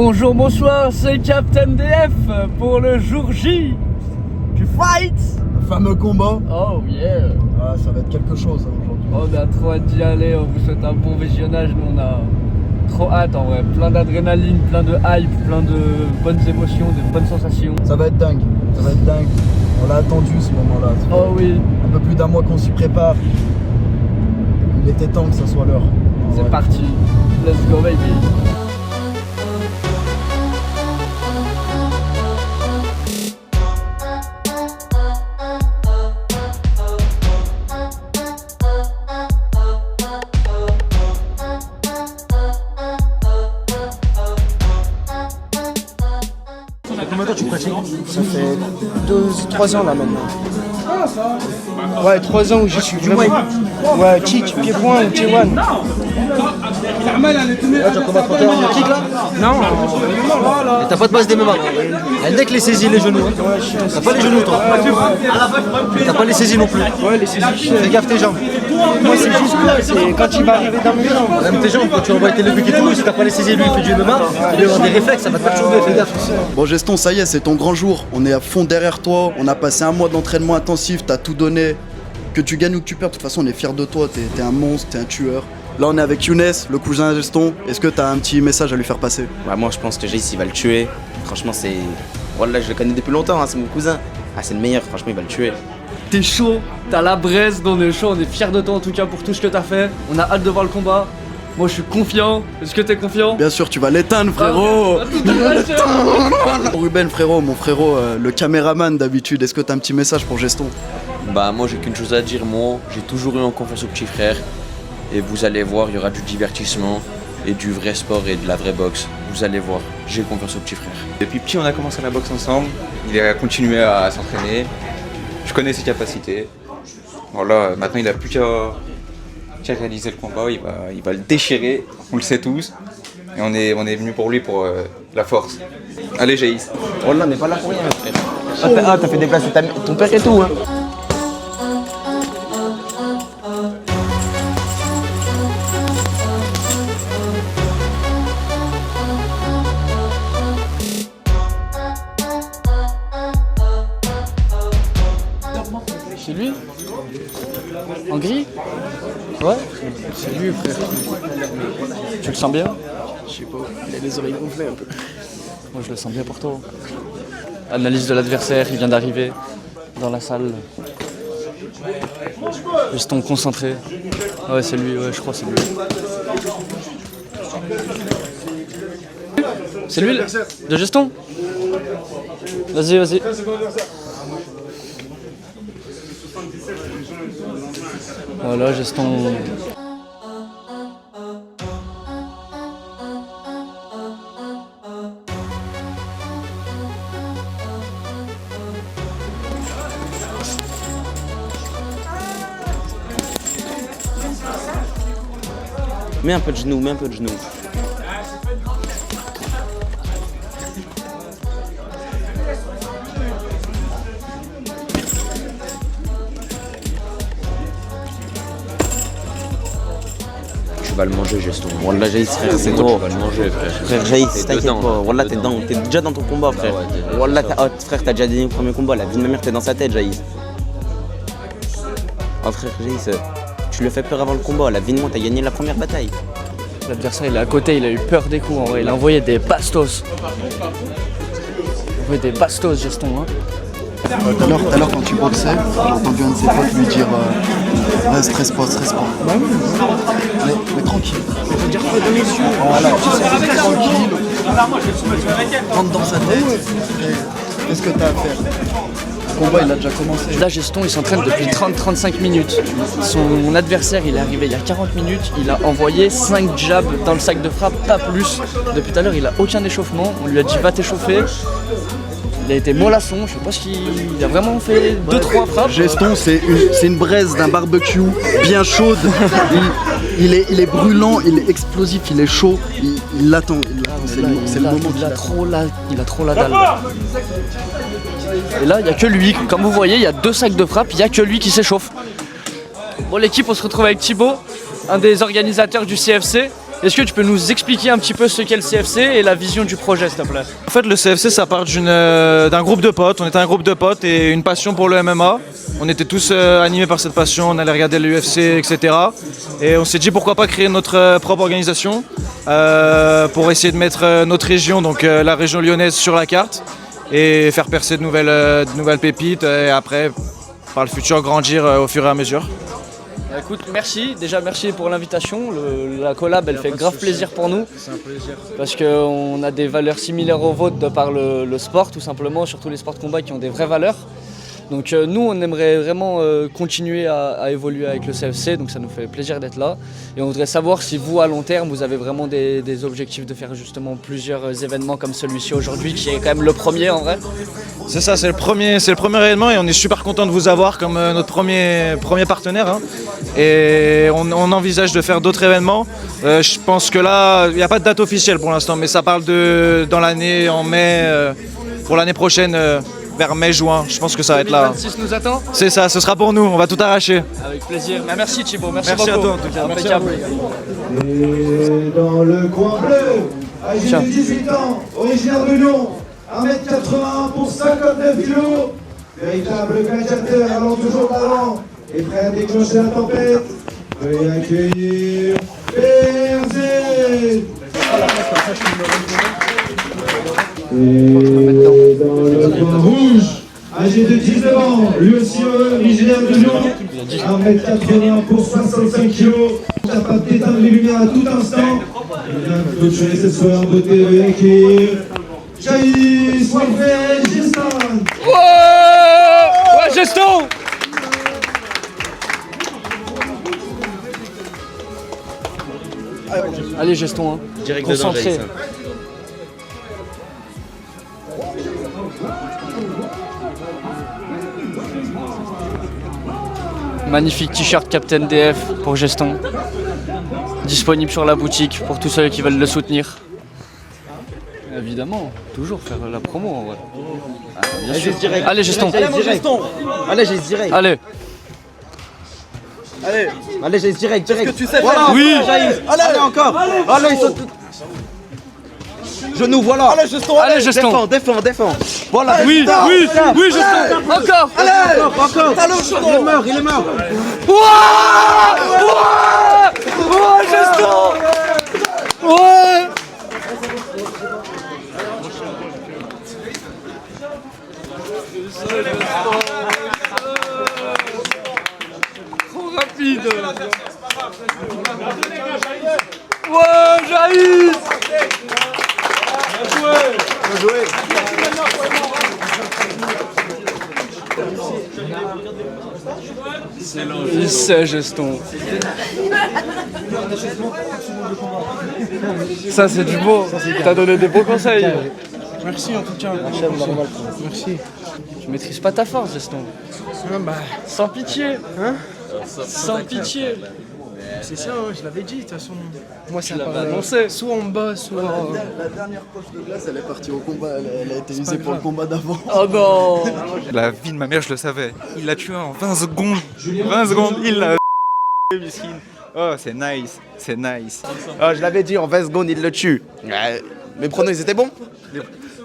Bonjour, bonsoir, c'est Captain DF pour le jour J du fight. Le fameux combat. Oh yeah. Ah, ça va être quelque chose hein, aujourd'hui. On a trop hâte d'y aller, on vous souhaite un bon visionnage, nous on a trop hâte en vrai. Plein d'adrénaline, plein de hype, plein de bonnes émotions, de bonnes sensations. Ça va être dingue, ça va être dingue. On l'a attendu ce moment-là. Oh oui. Un peu plus d'un mois qu'on s'y prépare. Il était temps que ça soit l'heure. C'est parti, let's go baby. Combien de temps tu pratiques? Ça fait 3 ans là maintenant. Ouais, 3 ans où j'y suis vraiment. Ouais, kick, pied-point ou T1. Tu as combattu en kick là? Non. Et t'as pas de base des MMA. Elle dès que les saisies les genoux. T'as pas les genoux toi. T'as pas les saisies non plus. Ouais, les saisies. Fais gaffe tes jambes. Moi c'est juste là, c'est quand il va arriver dans mes jambes. Même tes jambes, quand tu envoies tes leviers et tout, si t'as pas les saisies lui il fait du MMA, il doit avoir des réflexes, ça va te perturber, fais gaffe. Bon Geston, ça y est, c'est ton grand jour. On est à fond derrière toi. On a passé un mois d'entraînement intensif. T'as tout donné. Que tu gagnes ou que tu perds, de toute façon, on est fiers de toi. T'es un monstre, t'es un tueur. Là, on est avec Younes, le cousin de Geston. Est-ce que t'as un petit message à lui faire passer? Bah moi je pense que Jace il va le tuer. Franchement c'est... Voilà, je le connais depuis longtemps, hein, c'est mon cousin. Ah c'est le meilleur, franchement il va le tuer. T'es chaud, t'as la braise, on est chaud, on est fiers de toi en tout cas pour tout ce que t'as fait. On a hâte de voir le combat. Moi je suis confiant. Est-ce que t'es confiant? Bien sûr, tu vas l'éteindre, frérot. Ruben, frérot, mon frérot, le caméraman d'habitude. Est-ce que t'as un petit message pour Geston? Bah moi j'ai qu'une chose à dire, moi j'ai toujours eu en confiance au petit frère et vous allez voir, il y aura du divertissement et du vrai sport et de la vraie boxe. Vous allez voir, j'ai confiance au petit frère. Depuis petit on a commencé la boxe ensemble, il a continué à s'entraîner, je connais ses capacités. Voilà, maintenant il a plus qu'à réaliser le combat, il va le déchirer, on le sait tous. Et on est venu pour lui pour la force. Allez Jace. Oh là, on n'est pas là pour rien frère. Ah t'as fait déplacer ton père et tout hein. C'est lui? En gris? Ouais? C'est lui, frère. Tu le sens bien? Je sais pas, il a les oreilles gonflées un peu. Moi je le sens bien pour toi. Analyse de l'adversaire, il vient d'arriver dans la salle. Geston concentré. Ouais c'est lui, ouais je crois que c'est lui. C'est lui de Geston? Vas-y, vas-y. Voilà, Geston. Mets un peu de genoux, mets un peu de genoux. Tu vas le manger Geston. Wallah Jace frère, c'est toi. Tu vas le manger frère. Frère Jace, t'inquiète dedans, pas. Wallah t'es t'es dedans, t'es déjà dans ton combat frère. Ouais, Wallah frère t'as déjà gagné le premier combat, la vie de ma mère t'es dans sa tête Jace. Oh frère Jace, tu lui fais peur avant le combat, la vie de moi t'as gagné la première bataille. L'adversaire il est à côté, il a eu peur des coups en vrai, il a envoyé des bastos. Il a envoyé des bastos Geston hein. Tout à l'heure, quand tu boxais, j'ai entendu un de ses potes lui dire stresse pas, stresse pas. Mais tranquille. Faut dire quoi dans les yeux. Voilà, tranquille. Rentre dans sa tête. Et qu'est-ce que t'as à faire? Le combat, il a déjà commencé. Là Geston il s'entraîne depuis 30-35 minutes. Son adversaire il est arrivé il y a 40 minutes, il a envoyé 5 jabs dans le sac de frappe, pas plus. Depuis tout à l'heure il a aucun échauffement, on lui a dit va t'échauffer. Il a été mollasson, je sais pas ce qu'il a vraiment fait 2-3 frappes. Geston, c'est une braise d'un barbecue bien chaude. Il est brûlant, il est explosif, il est chaud. Il l'attend. C'est le moment il a trop la dalle. Et là, il n'y a que lui. Comme vous voyez, il y a 2 sacs de frappe, il n'y a que lui qui s'échauffe. Bon, l'équipe, on se retrouve avec Thibaut, un des organisateurs du CFC. Est-ce que tu peux nous expliquer un petit peu ce qu'est le CFC et la vision du projet, s'il te plaît? En fait, le CFC, ça part d'un groupe de potes. On était un groupe de potes et une passion pour le MMA. On était tous animés par cette passion. On allait regarder l'UFC, etc. Et on s'est dit pourquoi pas créer notre propre organisation pour essayer de mettre notre région, donc la région lyonnaise, sur la carte et faire percer de nouvelles pépites et après, par le futur, grandir au fur et à mesure. Écoute, merci. Déjà, merci pour l'invitation. La collab, elle fait grave plaisir pour nous. C'est un plaisir. Parce qu'on a des valeurs similaires aux vôtres de par le sport, tout simplement, surtout les sports de combat qui ont des vraies valeurs. Donc nous, on aimerait vraiment continuer à évoluer avec le CFC, donc ça nous fait plaisir d'être là. Et on voudrait savoir si vous, à long terme, vous avez vraiment des objectifs de faire justement plusieurs événements comme celui-ci aujourd'hui, qui est quand même le premier en vrai. C'est ça, c'est le premier événement et on est super content de vous avoir comme notre premier partenaire. Hein. Et on envisage de faire d'autres événements. Je pense que là, il n'y a pas de date officielle pour l'instant, mais ça parle dans l'année, en mai, pour l'année prochaine, vers mai-juin. Je pense que ça va être là. 2026 nous attend. C'est ça, ce sera pour nous, on va tout arracher. Avec plaisir. Merci Thibaut, merci Merci beaucoup. à toi en tout cas. Merci à Impeccable. Et dans le coin bleu, âgé de 18 ans, originaire de Lyon, 1m81 pour 59 kg, véritable gladiateur allant toujours d'avant et prêt à déclencher la tempête. Veuillez accueillir Berzé. Et dans le coin rouge, âgé de 19 ans, lui aussi originaire de Lyon, 1m80 pour 65 kg, capable d'éteindre les lumières à tout instant. Il vient de clôturer cette soirée en beauté avec Jaïs Walfred Gestan. Ouais, Geston. Allez Geston, hein. Direct dedans, Concentré. Jaïs. Magnifique t-shirt Captain DF pour Geston. Disponible sur la boutique pour tous ceux qui veulent le soutenir. Évidemment, toujours faire la promo en vrai. Bien sûr. Allez Geston. Allez, j'ai direct. Allez. Allez, j'ai direct. Qu'est-ce que tu sais Voilà, faire? Oui. Allez, encore. Allez, ils sont tous. Genoux, voilà. Allez, Geston, Allez Geston. Défends. Voilà. Oui, Geston. Encore. Encore. Il est mort. Ouais, Geston. Ouais. Trop rapide. Ouais, Jaïs. Il sait, Geston. Ça, c'est du beau. T'as donné des bons conseils. Merci en tout cas. Merci. Tu maîtrises pas ta force, Geston. Ah, bah, Sans pitié. hein? Sans pitié. C'est ça, hein, je l'avais dit de toute façon. Moi, ça l'avais part, annoncé. soit en bas, soit. La dernière poche de glace, elle est partie au combat, elle a été usée pour le combat d'avant. Oh non. La vie de ma mère, je le savais. Il l'a tué en 20 secondes. 20 secondes, il l'a miskin. Oh, c'est nice, c'est nice. Oh, je l'avais dit, en 20 secondes, il le tue. Mes pronos, ils étaient bons?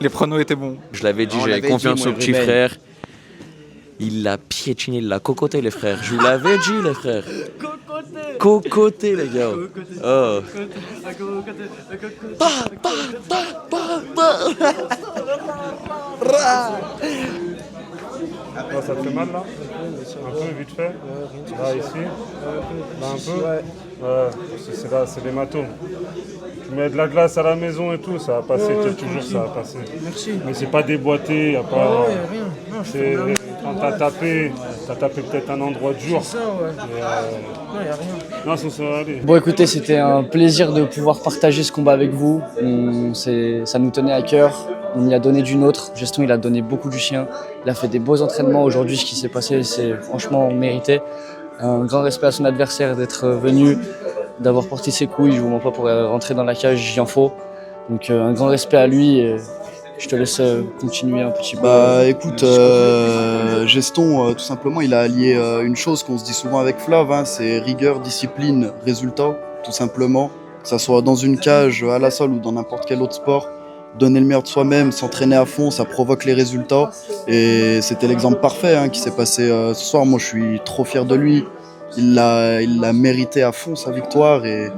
Les pronos étaient bons. Je l'avais dit, On j'avais l'avait confiance dit, au moi, petit Ruben. frère. Il l'a piétiné, il l'a cocoté les frères. Je vous l'avais dit les frères. Cocoté les gars. Oh. Ah, ça te fait mal là? Un peu vite fait? Là ici? Là un peu? Ouais, c'est l'hématome. Tu mets de la glace à la maison et tout, ça va passer, toujours ça va passer. Merci. Mais c'est pas déboîté, y a pas. Oh, y'a rien. Non, je C'est fais rien. quand t'as tapé peut-être un endroit dur. Ça, ouais. Mais, Non, y'a rien. non, ça va aller. Bon écoutez, c'était un plaisir de pouvoir partager ce combat avec vous. Ça nous tenait à cœur. On y a donné du nôtre. Geston, il a donné beaucoup du sien. Il a fait des beaux entraînements aujourd'hui. Ce qui s'est passé, c'est franchement mérité. Un grand respect à son adversaire d'être venu, d'avoir porté ses couilles. Je vous mens pas, pour rentrer dans la cage, j'y en faut. Donc un grand respect à lui. Et je te laisse continuer un petit peu. Bah écoute, Geston, tout simplement, il a allié une chose qu'on se dit souvent avec Flav, hein, c'est rigueur, discipline, résultat, tout simplement. que ça soit dans une cage, à la salle ou dans n'importe quel autre sport. Donner le meilleur de soi-même, s'entraîner à fond, ça provoque les résultats. Et c'était l'exemple parfait qui s'est passé ce soir. Moi, je suis trop fier de lui. Il l'a mérité à fond, sa victoire. Et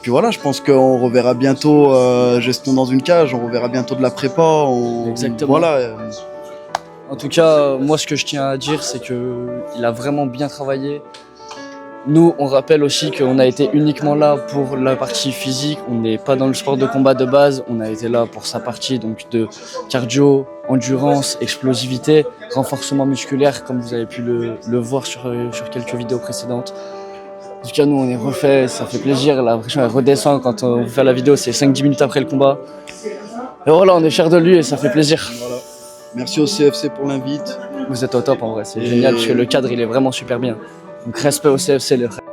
puis voilà, je pense qu'on reverra bientôt Geston dans une cage, on reverra bientôt de la prépa. Exactement. Voilà. En tout cas, moi, ce que je tiens à dire, c'est qu'il a vraiment bien travaillé. Nous, on rappelle aussi qu'on a été uniquement là pour la partie physique. On n'est pas dans le sport de combat de base. On a été là pour sa partie donc de cardio, endurance, explosivité, renforcement musculaire, comme vous avez pu le voir sur quelques vidéos précédentes. En tout cas, nous, on est refait, ça fait plaisir. La pression, elle redescend quand on fait la vidéo, c'est 5-10 minutes après le combat. Et voilà, on est fiers de lui et ça fait plaisir. Voilà. Merci au CFC pour l'invite. Vous êtes au top en vrai, c'est génial parce que le cadre, il est vraiment super bien. Donc respect au CFC, les frères.